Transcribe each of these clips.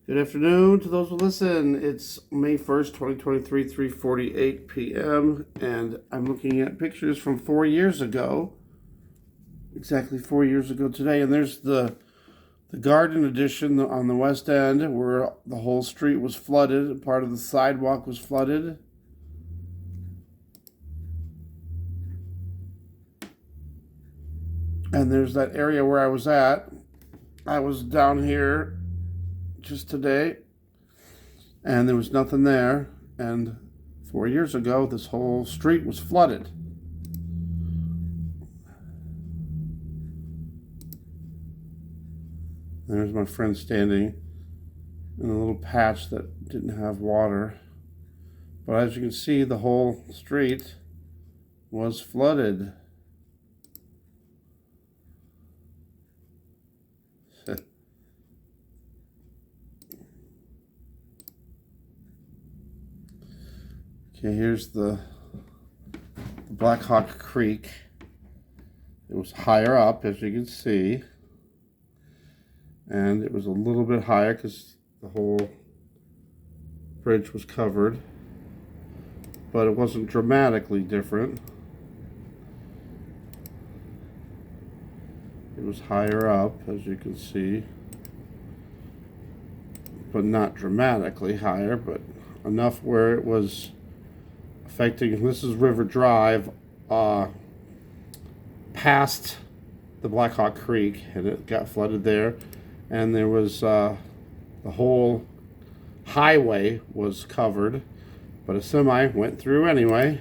Good afternoon to those who listen. It's May 1st, 2023, 3:48 p.m. and I'm looking at pictures from 4 years ago. Exactly 4 years ago today. And there's the garden addition on the west end where the whole street was flooded. Part of the sidewalk was flooded. And there's that area where I was at. I was down here just today, and there was nothing there. And 4 years ago, this whole street was flooded. There's my friend standing in a little patch that didn't have water. But as you can see, the whole street was flooded. Okay, here's the Black Hawk Creek. It was higher up, as you can see. And it was a little bit higher because the whole bridge was covered. But it wasn't dramatically different. It was higher up, as you can see. But not dramatically higher, but enough where it was affecting. This is River Drive, past the Black Hawk Creek, and it got flooded there. And there was the whole highway was covered, but a semi went through anyway.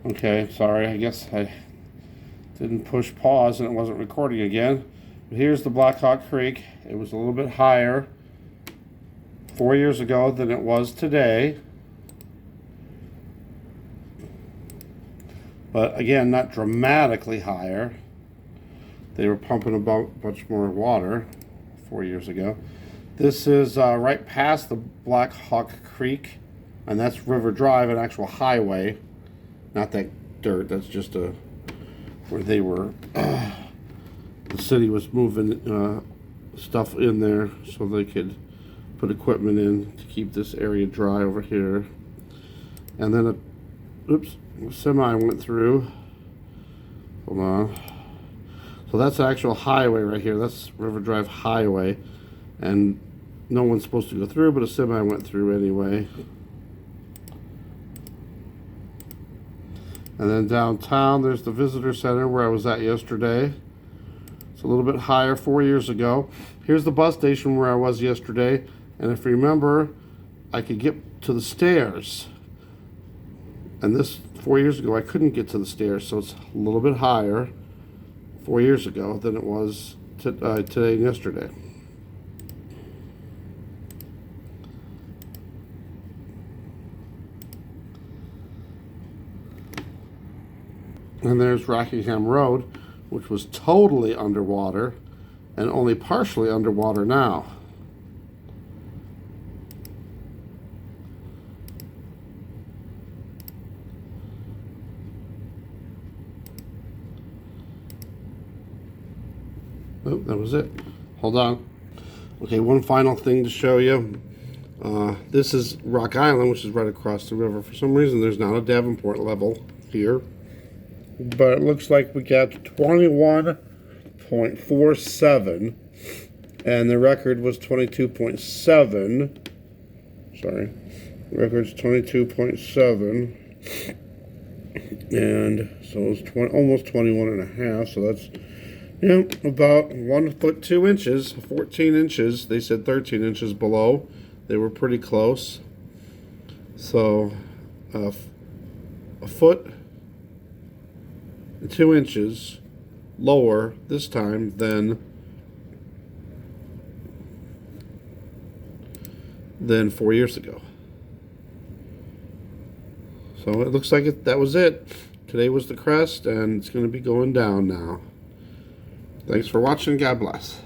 Okay, sorry, I guess I didn't push pause and it wasn't recording again. But here's the Black Hawk Creek. It was a little bit higher 4 years ago than it was today. But again, not dramatically higher. They were pumping about much more water 4 years ago. This is right past the Black Hawk Creek, and that's River Drive, an actual highway. Not that dirt, that's just where they were, the city was moving stuff in there so they could put equipment in to keep this area dry over here. And then a semi went through. Hold on. So that's the actual highway right here. That's River Drive Highway. And no one's supposed to go through, but a semi went through anyway. And then downtown, there's the visitor center where I was at yesterday. It's a little bit higher 4 years ago. Here's the bus station where I was yesterday. And if you remember, I could get to the stairs. And this 4 years ago, I couldn't get to the stairs. So it's a little bit higher 4 years ago than it was today and yesterday. And there's Rockingham Road, which was totally underwater and only partially underwater now. Oh, that was it. Hold on. Okay, one final thing to show you. This is Rock Island, which is right across the river. For some reason, there's not a Davenport level here. But it looks like we got 21.47, and the record was 22.7. Sorry, the record's 22.7, and so it's almost 21 and a half. So that's about 1 foot 2 inches, 14 inches. They said 13 inches below. They were pretty close. So a foot 2 inches lower this time than 4 years ago. So it looks like that was it. Today was the crest, and it's going to be going down now. Thanks for watching. God bless.